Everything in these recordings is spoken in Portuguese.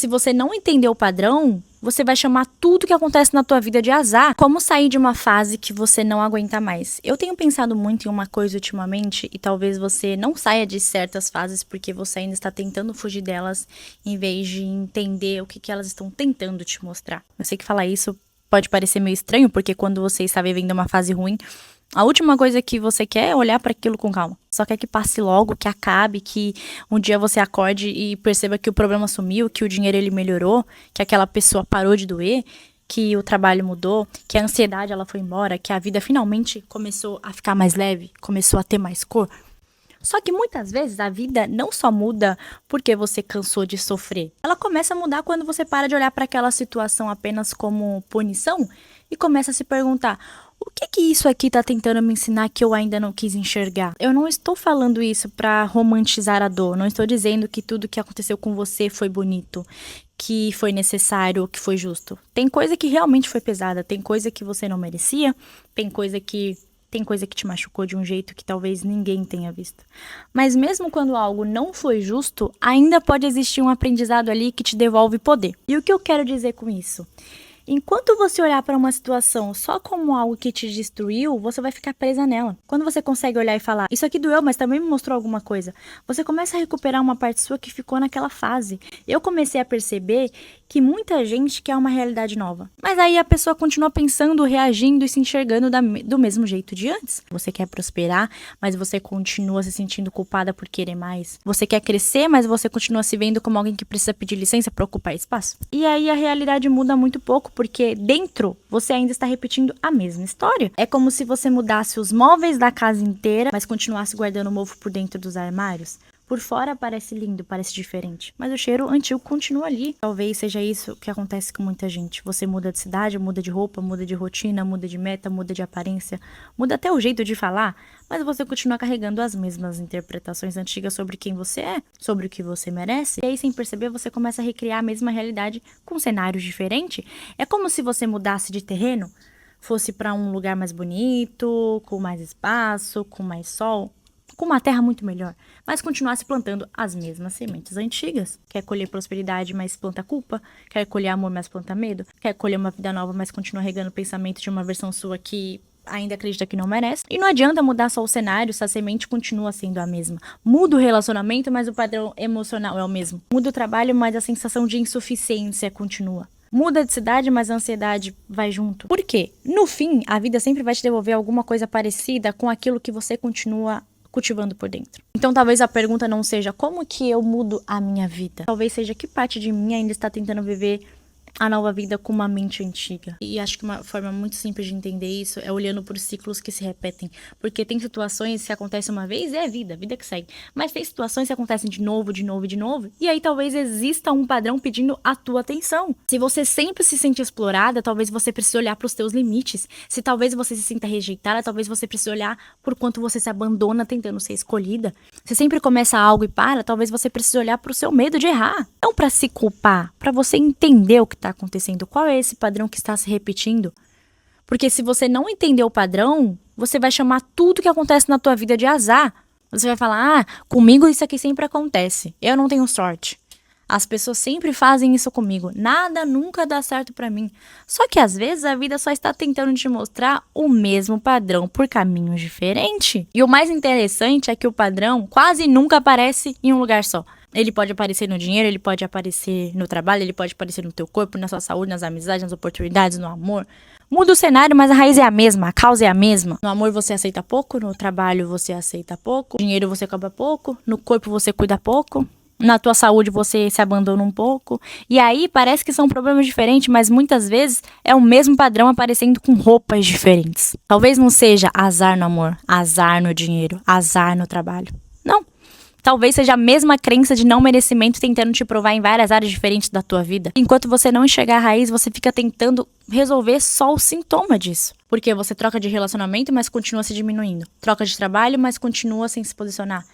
Se você não entender o padrão, você vai chamar tudo que acontece na tua vida de azar. Como sair de uma fase que você não aguenta mais? Eu tenho pensado muito em uma coisa ultimamente e talvez você não saia de certas fases porque você ainda está tentando fugir delas em vez de entender o que elas estão tentando te mostrar. Eu sei que falar isso pode parecer meio estranho porque quando você está vivendo uma fase ruim, a última coisa que você quer é olhar para aquilo com calma. Só quer que passe logo, que acabe, que um dia você acorde e perceba que o problema sumiu, que o dinheiro ele melhorou, que aquela pessoa parou de doer, que o trabalho mudou, que a ansiedade ela foi embora, que a vida finalmente começou a ficar mais leve, começou a ter mais cor. Só que muitas vezes a vida não só muda porque você cansou de sofrer. Ela começa a mudar quando você para de olhar para aquela situação apenas como punição e começa a se perguntar: o que isso aqui tá tentando me ensinar que eu ainda não quis enxergar? Eu não estou falando isso para romantizar a dor. Não estou dizendo que tudo que aconteceu com você foi bonito, que foi necessário, que foi justo. Tem coisa que realmente foi pesada, tem coisa que você não merecia, tem coisa que te machucou de um jeito que talvez ninguém tenha visto. Mas mesmo quando algo não foi justo, ainda pode existir um aprendizado ali que te devolve poder. E o que eu quero dizer com isso? Enquanto você olhar para uma situação só como algo que te destruiu, você vai ficar presa nela. Quando você consegue olhar e falar, isso aqui doeu, mas também me mostrou alguma coisa, você começa a recuperar uma parte sua que ficou naquela fase. Eu comecei a perceber que muita gente quer uma realidade nova. Mas aí a pessoa continua pensando, reagindo e se enxergando do mesmo jeito de antes. Você quer prosperar, mas você continua se sentindo culpada por querer mais. Você quer crescer, mas você continua se vendo como alguém que precisa pedir licença para ocupar espaço. E aí a realidade muda muito pouco, porque dentro você ainda está repetindo a mesma história. É como se você mudasse os móveis da casa inteira, mas continuasse guardando o mofo por dentro dos armários. Por fora parece lindo, parece diferente, mas o cheiro antigo continua ali. Talvez seja isso que acontece com muita gente. Você muda de cidade, muda de roupa, muda de rotina, muda de meta, muda de aparência, muda até o jeito de falar, mas você continua carregando as mesmas interpretações antigas sobre quem você é, sobre o que você merece. E aí, sem perceber, você começa a recriar a mesma realidade com cenários diferentes. É como se você mudasse de terreno, fosse para um lugar mais bonito, com mais espaço, com mais sol, com uma terra muito melhor, mas continuasse plantando as mesmas sementes antigas. Quer colher prosperidade, mas planta culpa? Quer colher amor, mas planta medo? Quer colher uma vida nova, mas continua regando o pensamento de uma versão sua que ainda acredita que não merece? E não adianta mudar só o cenário se a semente continua sendo a mesma. Muda o relacionamento, mas o padrão emocional é o mesmo. Muda o trabalho, mas a sensação de insuficiência continua. Muda de cidade, mas a ansiedade vai junto. Por quê? No fim, a vida sempre vai te devolver alguma coisa parecida com aquilo que você continua cultivando por dentro. Então talvez a pergunta não seja como que eu mudo a minha vida. Talvez seja que parte de mim ainda está tentando viver a nova vida com uma mente antiga. E acho que uma forma muito simples de entender isso é olhando por ciclos que se repetem. Porque tem situações que acontecem uma vez, é a vida que segue. Mas tem situações que acontecem de novo. E aí talvez exista um padrão pedindo a tua atenção. Se você sempre se sente explorada, talvez você precise olhar para os teus limites. Se talvez você se sinta rejeitada, talvez você precise olhar por quanto você se abandona tentando ser escolhida. Se sempre começa algo e para, talvez você precise olhar para o seu medo de errar. Não para se culpar, para você entender o que está acontecendo, qual é esse padrão que está se repetindo. Porque se você não entender o padrão, você vai chamar tudo que acontece na tua vida de azar. Você vai falar, comigo isso aqui sempre acontece, eu não tenho sorte. As pessoas sempre fazem isso comigo, nada nunca dá certo pra mim. Só que às vezes a vida só está tentando te mostrar o mesmo padrão por caminhos diferentes. E o mais interessante é que o padrão quase nunca aparece em um lugar só. Ele pode aparecer no dinheiro, ele pode aparecer no trabalho, ele pode aparecer no teu corpo, na sua saúde, nas amizades, nas oportunidades, no amor. Muda o cenário, mas a raiz é a mesma, a causa é a mesma. No amor você aceita pouco, no trabalho você aceita pouco, no dinheiro você cobra pouco, no corpo você cuida pouco, na tua saúde você se abandona um pouco. E aí parece que são problemas diferentes, mas muitas vezes é o mesmo padrão aparecendo com roupas diferentes. Talvez não seja azar no amor, azar no dinheiro, azar no trabalho. Não. Talvez seja a mesma crença de não merecimento tentando te provar em várias áreas diferentes da tua vida. Enquanto você não enxergar a raiz, você fica tentando resolver só o sintoma disso. Porque você troca de relacionamento, mas continua se diminuindo. Troca de trabalho, mas continua sem se posicionar.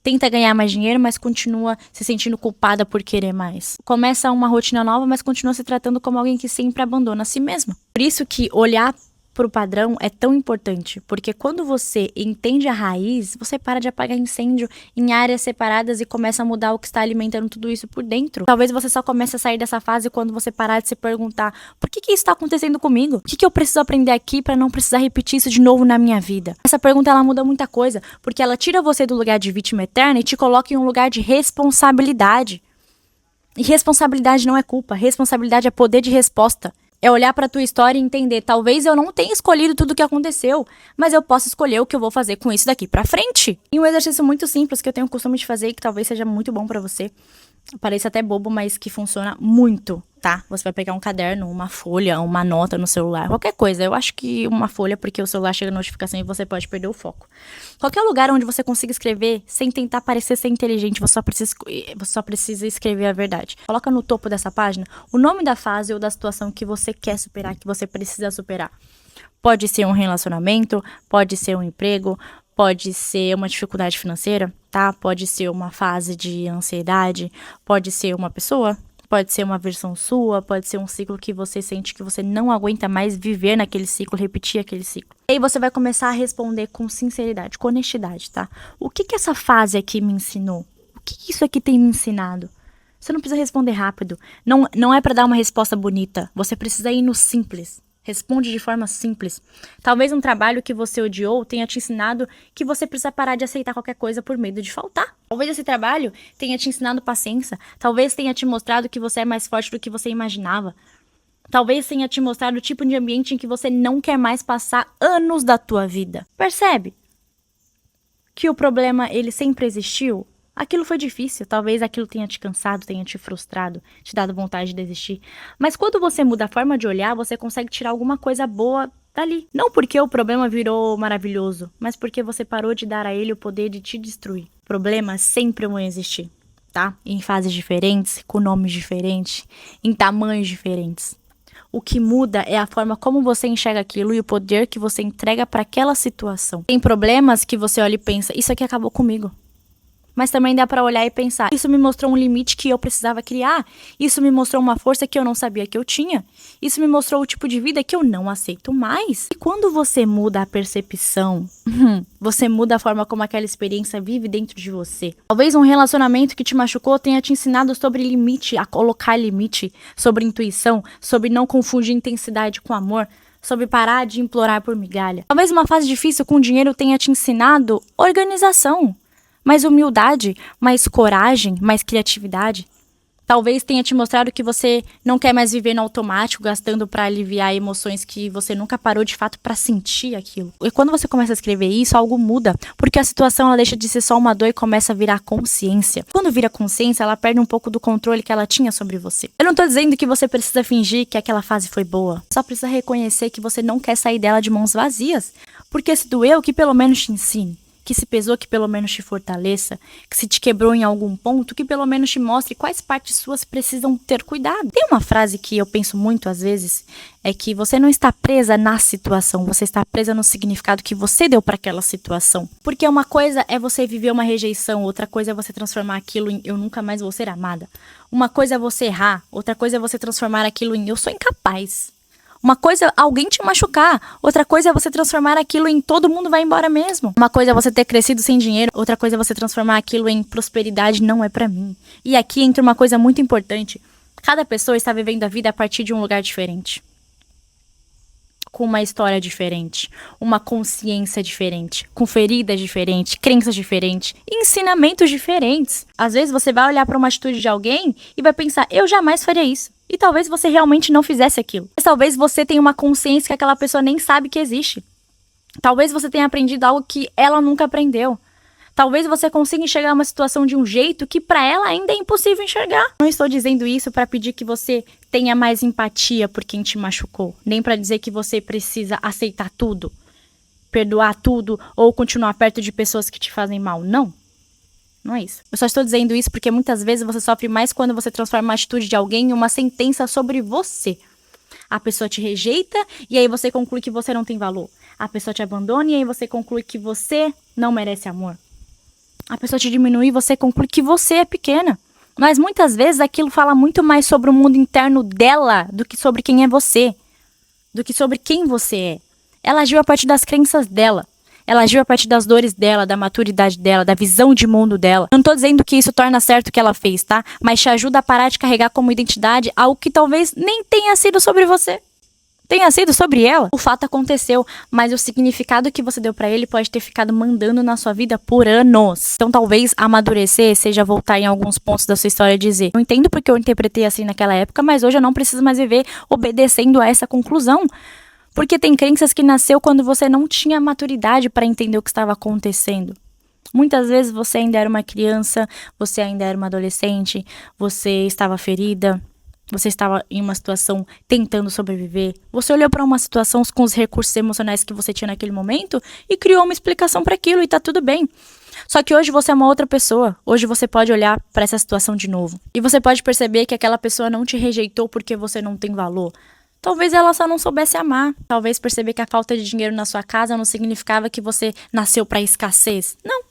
Tenta ganhar mais dinheiro, mas continua se sentindo culpada por querer mais. Começa uma rotina nova, mas continua se tratando como alguém que sempre abandona a si mesma. Por isso que olhar pro padrão é tão importante, porque quando você entende a raiz, você para de apagar incêndio em áreas separadas e começa a mudar o que está alimentando tudo isso por dentro. Talvez você só comece a sair dessa fase quando você parar de se perguntar: por que isso está acontecendo comigo? O que eu preciso aprender aqui para não precisar repetir isso de novo na minha vida? Essa pergunta, ela muda muita coisa, porque ela tira você do lugar de vítima eterna e te coloca em um lugar de responsabilidade. E responsabilidade não é culpa, responsabilidade é poder de resposta. É olhar pra tua história e entender, talvez eu não tenha escolhido tudo o que aconteceu, mas eu posso escolher o que eu vou fazer com isso daqui pra frente. E um exercício muito simples que eu tenho o costume de fazer e que talvez seja muito bom pra você, parece até bobo, mas que funciona muito, tá? Você vai pegar um caderno, uma folha, uma nota no celular, qualquer coisa. Eu acho que uma folha, porque o celular chega a notificação e você pode perder o foco. Qualquer lugar onde você consiga escrever sem tentar parecer ser inteligente, você só precisa escrever a verdade. Coloca no topo dessa página o nome da fase ou da situação que você quer superar, que você precisa superar. Pode ser um relacionamento, pode ser um emprego, pode ser uma dificuldade financeira, tá? Pode ser uma fase de ansiedade, pode ser uma pessoa, pode ser uma versão sua, pode ser um ciclo que você sente que você não aguenta mais viver naquele ciclo, repetir aquele ciclo. E aí você vai começar a responder com sinceridade, com honestidade, tá? O que essa fase aqui me ensinou? O que isso aqui tem me ensinado? Você não precisa responder rápido. Não é pra dar uma resposta bonita. Você precisa ir no simples. Responde de forma simples. Talvez um trabalho que você odiou tenha te ensinado que você precisa parar de aceitar qualquer coisa por medo de faltar. Talvez esse trabalho tenha te ensinado paciência. Talvez tenha te mostrado que você é mais forte do que você imaginava. Talvez tenha te mostrado o tipo de ambiente em que você não quer mais passar anos da tua vida. Percebe que o problema, ele sempre existiu? Aquilo foi difícil, talvez aquilo tenha te cansado, tenha te frustrado, te dado vontade de desistir. Mas quando você muda a forma de olhar, você consegue tirar alguma coisa boa dali. Não porque o problema virou maravilhoso, mas porque você parou de dar a ele o poder de te destruir. Problemas sempre vão existir, tá? Em fases diferentes, com nomes diferentes, em tamanhos diferentes. O que muda é a forma como você enxerga aquilo e o poder que você entrega para aquela situação. Tem problemas que você olha e pensa: isso aqui acabou comigo. Mas também dá pra olhar e pensar: isso me mostrou um limite que eu precisava criar. Isso me mostrou uma força que eu não sabia que eu tinha. Isso me mostrou o tipo de vida que eu não aceito mais. E quando você muda a percepção, você muda a forma como aquela experiência vive dentro de você. Talvez um relacionamento que te machucou tenha te ensinado sobre limite, a colocar limite, sobre intuição, sobre não confundir intensidade com amor, sobre parar de implorar por migalha. Talvez uma fase difícil com dinheiro tenha te ensinado organização, mais humildade, mais coragem, mais criatividade. Talvez tenha te mostrado que você não quer mais viver no automático, gastando para aliviar emoções que você nunca parou de fato para sentir aquilo. E quando você começa a escrever isso, algo muda, porque a situação, ela deixa de ser só uma dor e começa a virar consciência. Quando vira consciência, ela perde um pouco do controle que ela tinha sobre você. Eu não tô dizendo que você precisa fingir que aquela fase foi boa. Só precisa reconhecer que você não quer sair dela de mãos vazias. Porque se doeu, que pelo menos te ensine. Que se pesou, que pelo menos te fortaleça, que se te quebrou em algum ponto, que pelo menos te mostre quais partes suas precisam ter cuidado. Tem uma frase que eu penso muito às vezes, é que você não está presa na situação, você está presa no significado que você deu para aquela situação. Porque uma coisa é você viver uma rejeição, outra coisa é você transformar aquilo em eu nunca mais vou ser amada. Uma coisa é você errar, outra coisa é você transformar aquilo em eu sou incapaz. Uma coisa é alguém te machucar, outra coisa é você transformar aquilo em todo mundo vai embora mesmo. Uma coisa é você ter crescido sem dinheiro, outra coisa é você transformar aquilo em prosperidade não é pra mim. E aqui entra uma coisa muito importante: cada pessoa está vivendo a vida a partir de um lugar diferente, com uma história diferente, uma consciência diferente, com feridas diferentes, crenças diferentes, ensinamentos diferentes. Às vezes você vai olhar para uma atitude de alguém e vai pensar: eu jamais faria isso. E talvez você realmente não fizesse aquilo. Mas talvez você tenha uma consciência que aquela pessoa nem sabe que existe. Talvez você tenha aprendido algo que ela nunca aprendeu. Talvez você consiga enxergar uma situação de um jeito que para ela ainda é impossível enxergar. Não estou dizendo isso para pedir que você tenha mais empatia por quem te machucou, nem para dizer que você precisa aceitar tudo, perdoar tudo ou continuar perto de pessoas que te fazem mal. Não. Não é isso. Eu só estou dizendo isso porque muitas vezes você sofre mais quando você transforma a atitude de alguém em uma sentença sobre você. A pessoa te rejeita e aí você conclui que você não tem valor. A pessoa te abandona e aí você conclui que você não merece amor. A pessoa te diminui e você conclui que você é pequena. Mas muitas vezes aquilo fala muito mais sobre o mundo interno dela do que sobre quem é você. Do que sobre quem você é. Ela agiu a partir das crenças dela. Ela agiu a partir das dores dela, da maturidade dela, da visão de mundo dela. Não tô dizendo que isso torna certo o que ela fez, tá? Mas te ajuda a parar de carregar como identidade algo que talvez nem tenha sido sobre você. Tenha sido sobre ela. O fato aconteceu, mas o significado que você deu pra ele pode ter ficado mandando na sua vida por anos. Então talvez amadurecer seja voltar em alguns pontos da sua história e dizer: eu entendo porque eu interpretei assim naquela época, mas hoje eu não preciso mais viver obedecendo a essa conclusão. Porque tem crenças que nasceu quando você não tinha maturidade para entender o que estava acontecendo. Muitas vezes você ainda era uma criança, você ainda era uma adolescente, você estava ferida, você estava em uma situação tentando sobreviver. Você olhou para uma situação com os recursos emocionais que você tinha naquele momento e criou uma explicação para aquilo e tá tudo bem. Só que hoje você é uma outra pessoa. Hoje você pode olhar para essa situação de novo. E você pode perceber que aquela pessoa não te rejeitou porque você não tem valor. Talvez ela só não soubesse amar. Talvez perceber que a falta de dinheiro na sua casa não significava que você nasceu para escassez. Não.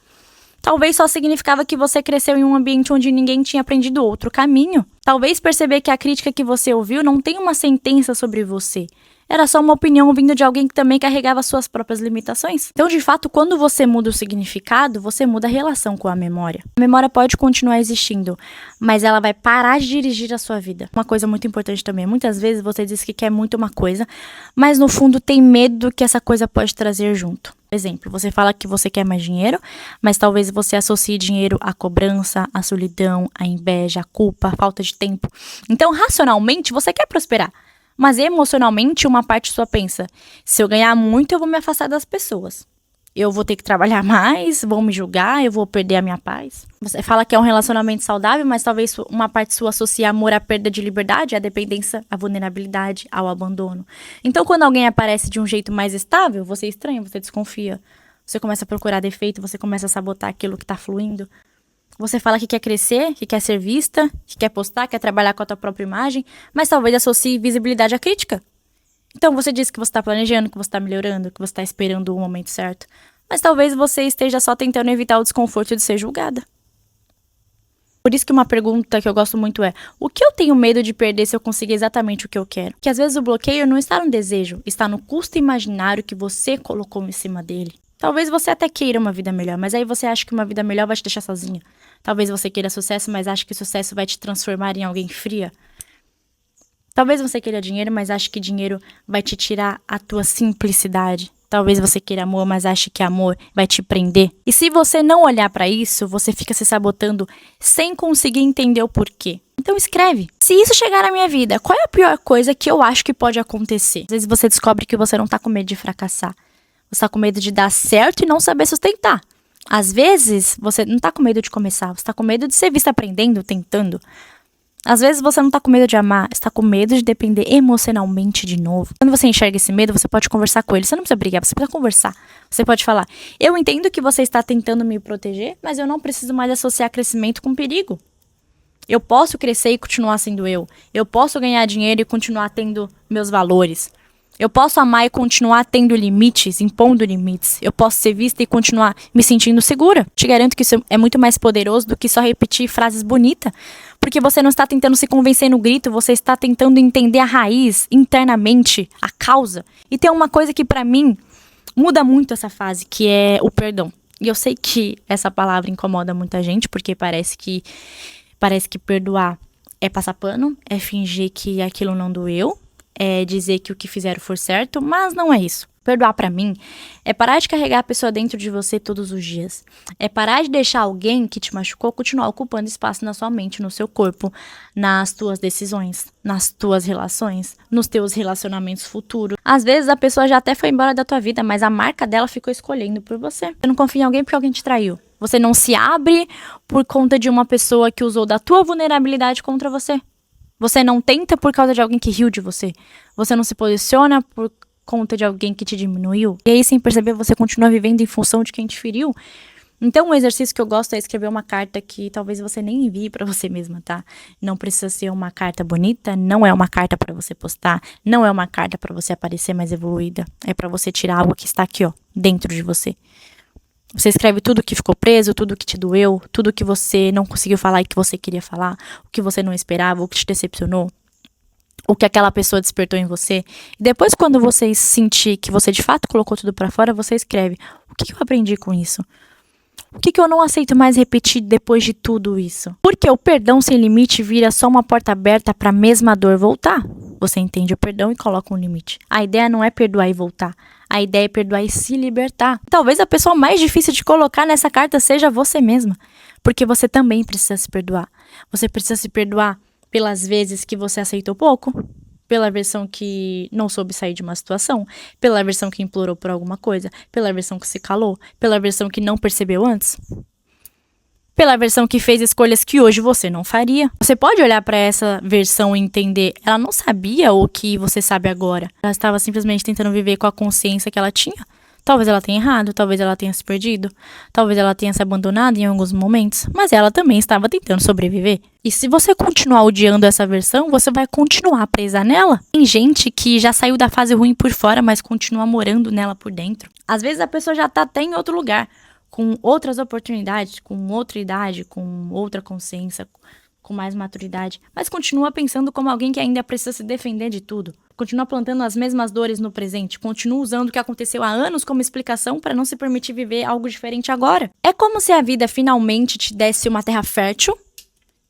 Talvez só significava que você cresceu em um ambiente onde ninguém tinha aprendido outro caminho. Talvez perceber que a crítica que você ouviu não tem uma sentença sobre você. Era só uma opinião vindo de alguém que também carregava suas próprias limitações. Então, de fato, quando você muda o significado, você muda a relação com a memória. A memória pode continuar existindo, mas ela vai parar de dirigir a sua vida. Uma coisa muito importante também, muitas vezes você diz que quer muito uma coisa, mas no fundo tem medo do que essa coisa pode trazer junto. Por exemplo, você fala que você quer mais dinheiro, mas talvez você associe dinheiro à cobrança, à solidão, à inveja, à culpa, à falta de tempo. Então, racionalmente, você quer prosperar. Mas emocionalmente, uma parte sua pensa: se eu ganhar muito, eu vou me afastar das pessoas. Eu vou ter que trabalhar mais, vão me julgar, eu vou perder a minha paz. Você fala que é um relacionamento saudável, mas talvez uma parte sua associe amor à perda de liberdade, à dependência, à vulnerabilidade, ao abandono. Então, quando alguém aparece de um jeito mais estável, você estranha, você desconfia. Você começa a procurar defeito, você começa a sabotar aquilo que tá fluindo. Você fala que quer crescer, que quer ser vista, que quer postar, quer trabalhar com a tua própria imagem, mas talvez associe visibilidade à crítica. Então você diz que você está planejando, que você está melhorando, que você está esperando o momento certo, mas talvez você esteja só tentando evitar o desconforto de ser julgada. Por isso que uma pergunta que eu gosto muito é: o que eu tenho medo de perder se eu conseguir exatamente o que eu quero? Que às vezes o bloqueio não está no desejo, está no custo imaginário que você colocou em cima dele. Talvez você até queira uma vida melhor, mas aí você acha que uma vida melhor vai te deixar sozinha. Talvez você queira sucesso, mas acha que sucesso vai te transformar em alguém fria. Talvez você queira dinheiro, mas ache que dinheiro vai te tirar a tua simplicidade. Talvez você queira amor, mas ache que amor vai te prender. E se você não olhar pra isso, você fica se sabotando sem conseguir entender o porquê. Então escreve: se isso chegar na minha vida, qual é a pior coisa que eu acho que pode acontecer? Às vezes você descobre que você não tá com medo de fracassar. Você tá com medo de dar certo e não saber sustentar. Às vezes, você não tá com medo de começar. Você tá com medo de ser vista aprendendo, tentando. Às vezes, você não tá com medo de amar. Você tá com medo de depender emocionalmente de novo. Quando você enxerga esse medo, você pode conversar com ele. Você não precisa brigar, você precisa conversar. Você pode falar: eu entendo que você está tentando me proteger, mas eu não preciso mais associar crescimento com perigo. Eu posso crescer e continuar sendo eu. Eu posso ganhar dinheiro e continuar tendo meus valores. Eu posso amar e continuar tendo limites, impondo limites. Eu posso ser vista e continuar me sentindo segura. Te garanto que isso é muito mais poderoso do que só repetir frases bonitas. Porque você não está tentando se convencer no grito, você está tentando entender a raiz, internamente, a causa. E tem uma coisa que pra mim muda muito essa fase, que é o perdão. E eu sei que essa palavra incomoda muita gente, porque parece que perdoar é passar pano, é fingir que aquilo não doeu, é dizer que o que fizeram for certo, mas não é isso. Perdoar pra mim é parar de carregar a pessoa dentro de você todos os dias. É parar de deixar alguém que te machucou continuar ocupando espaço na sua mente, no seu corpo, nas tuas decisões, nas tuas relações, nos teus relacionamentos futuros. Às vezes a pessoa já até foi embora da tua vida, mas a marca dela ficou escolhendo por você. Você não confia em alguém porque alguém te traiu. Você não se abre por conta de uma pessoa que usou da tua vulnerabilidade contra você. Você não tenta por causa de alguém que riu de você. Você não se posiciona por conta de alguém que te diminuiu. E aí, sem perceber, você continua vivendo em função de quem te feriu. Então, um exercício que eu gosto é escrever uma carta que talvez você nem envie pra você mesma, tá? Não precisa ser uma carta bonita, não é uma carta pra você postar, não é uma carta pra você aparecer mais evoluída. É pra você tirar algo que está aqui, ó, dentro de você. Você escreve tudo que ficou preso, tudo que te doeu, tudo que você não conseguiu falar e que você queria falar, o que você não esperava, o que te decepcionou. o que aquela pessoa despertou em você. E depois, quando você sentir que você de fato colocou tudo pra fora, você escreve: o que eu aprendi com isso? O que eu não aceito mais repetir depois de tudo isso? Porque o perdão sem limite vira só uma porta aberta para a mesma dor voltar. Você entende o perdão e coloca um limite. A ideia não é perdoar e voltar. A ideia é perdoar e se libertar. Talvez a pessoa mais difícil de colocar nessa carta seja você mesma. Porque você também precisa se perdoar. Você precisa se perdoar pelas vezes que você aceitou pouco, pela versão que não soube sair de uma situação, pela versão que implorou por alguma coisa, pela versão que se calou, pela versão que não percebeu antes, pela versão que fez escolhas que hoje você não faria. Você pode olhar para essa versão e entender, ela não sabia o que você sabe agora. Ela estava simplesmente tentando viver com a consciência que ela tinha. Talvez ela tenha errado, talvez ela tenha se perdido, talvez ela tenha se abandonado em alguns momentos, mas ela também estava tentando sobreviver. E se você continuar odiando essa versão, você vai continuar presa nela. Tem gente que já saiu da fase ruim por fora, mas continua morando nela por dentro. Às vezes a pessoa já tá até em outro lugar, com outras oportunidades, com outra idade, com outra consciência, com mais maturidade, mas continua pensando como alguém que ainda precisa se defender de tudo. Continua plantando as mesmas dores no presente, continua usando o que aconteceu há anos como explicação para não se permitir viver algo diferente agora. É como se a vida finalmente te desse uma terra fértil,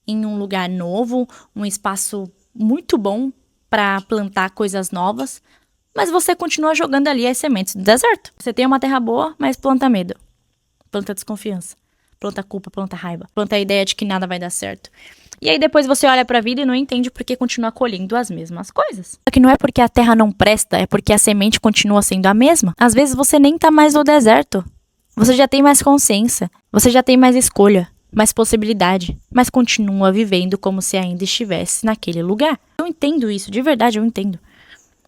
em um lugar novo, um espaço muito bom para plantar coisas novas, mas você continua jogando ali as sementes do deserto. Você tem uma terra boa, mas planta medo, planta desconfiança, planta culpa, planta raiva, planta a ideia de que nada vai dar certo. E aí depois você olha pra vida e não entende por que continua colhendo as mesmas coisas. Só que não é porque a terra não presta, é porque a semente continua sendo a mesma. Às vezes você nem tá mais no deserto. Você já tem mais consciência, você já tem mais escolha, mais possibilidade, mas continua vivendo como se ainda estivesse naquele lugar. Eu entendo isso, de verdade eu entendo.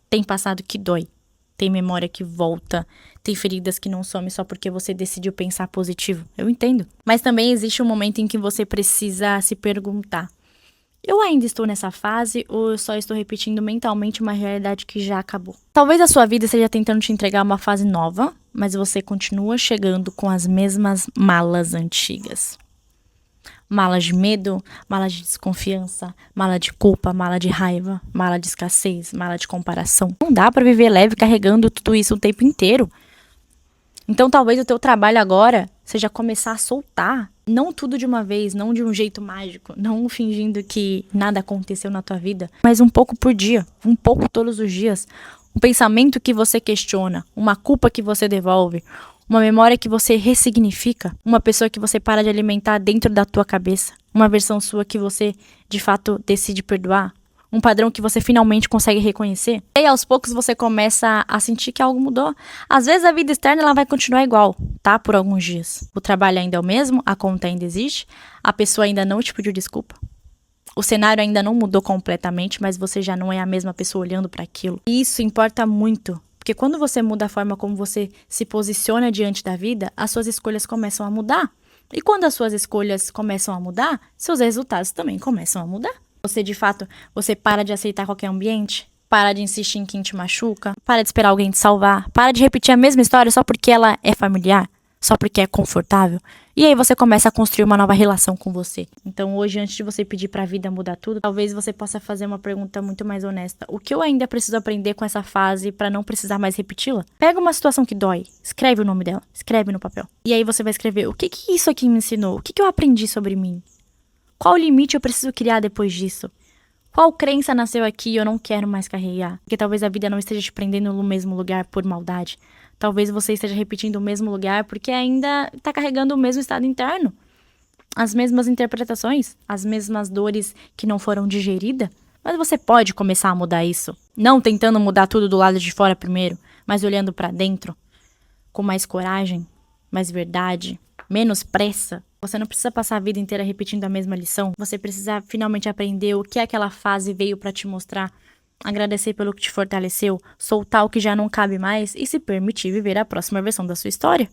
Tem passado que dói, tem memória que volta, tem feridas que não somem só porque você decidiu pensar positivo. Eu entendo. Mas também existe um momento em que você precisa se perguntar: eu ainda estou nessa fase ou eu só estou repetindo mentalmente uma realidade que já acabou? Talvez a sua vida esteja tentando te entregar uma fase nova, mas você continua chegando com as mesmas malas antigas. Mala de medo, mala de desconfiança, mala de culpa, mala de raiva, mala de escassez, mala de comparação. Não dá pra viver leve carregando tudo isso o tempo inteiro. Então talvez o teu trabalho agora seja começar a soltar. Não tudo de uma vez, não de um jeito mágico, não fingindo que nada aconteceu na tua vida, mas um pouco por dia, um pouco todos os dias. Um pensamento que você questiona, uma culpa que você devolve, uma memória que você ressignifica, uma pessoa que você para de alimentar dentro da tua cabeça, uma versão sua que você, de fato, decide perdoar, um padrão que você finalmente consegue reconhecer. E aí, aos poucos, você começa a sentir que algo mudou. Às vezes, a vida externa ela vai continuar igual, tá? Por alguns dias. O trabalho ainda é o mesmo, a conta ainda existe, a pessoa ainda não te pediu desculpa. O cenário ainda não mudou completamente, mas você já não é a mesma pessoa olhando para aquilo. E isso importa muito. Porque quando você muda a forma como você se posiciona diante da vida, as suas escolhas começam a mudar. E quando as suas escolhas começam a mudar, seus resultados também começam a mudar. Você, de fato, você para de aceitar qualquer ambiente, para de insistir em quem te machuca, para de esperar alguém te salvar, para de repetir a mesma história só porque ela é familiar, só porque é confortável. E aí você começa a construir uma nova relação com você. Então hoje, antes de você pedir pra vida mudar tudo, talvez você possa fazer uma pergunta muito mais honesta. O que eu ainda preciso aprender com essa fase pra não precisar mais repeti-la? Pega uma situação que dói, escreve o nome dela, escreve no papel. E aí você vai escrever: o que isso aqui me ensinou? O que eu aprendi sobre mim? Qual limite eu preciso criar depois disso? Qual crença nasceu aqui e eu não quero mais carregar? Porque talvez a vida não esteja te prendendo no mesmo lugar por maldade. Talvez você esteja repetindo o mesmo lugar porque ainda está carregando o mesmo estado interno. As mesmas interpretações, as mesmas dores que não foram digeridas. Mas você pode começar a mudar isso. Não tentando mudar tudo do lado de fora primeiro, mas olhando para dentro. Com mais coragem, mais verdade, menos pressa. Você não precisa passar a vida inteira repetindo a mesma lição. Você precisa finalmente aprender o que aquela fase veio para te mostrar. Agradecer pelo que te fortaleceu, soltar o que já não cabe mais e se permitir viver a próxima versão da sua história.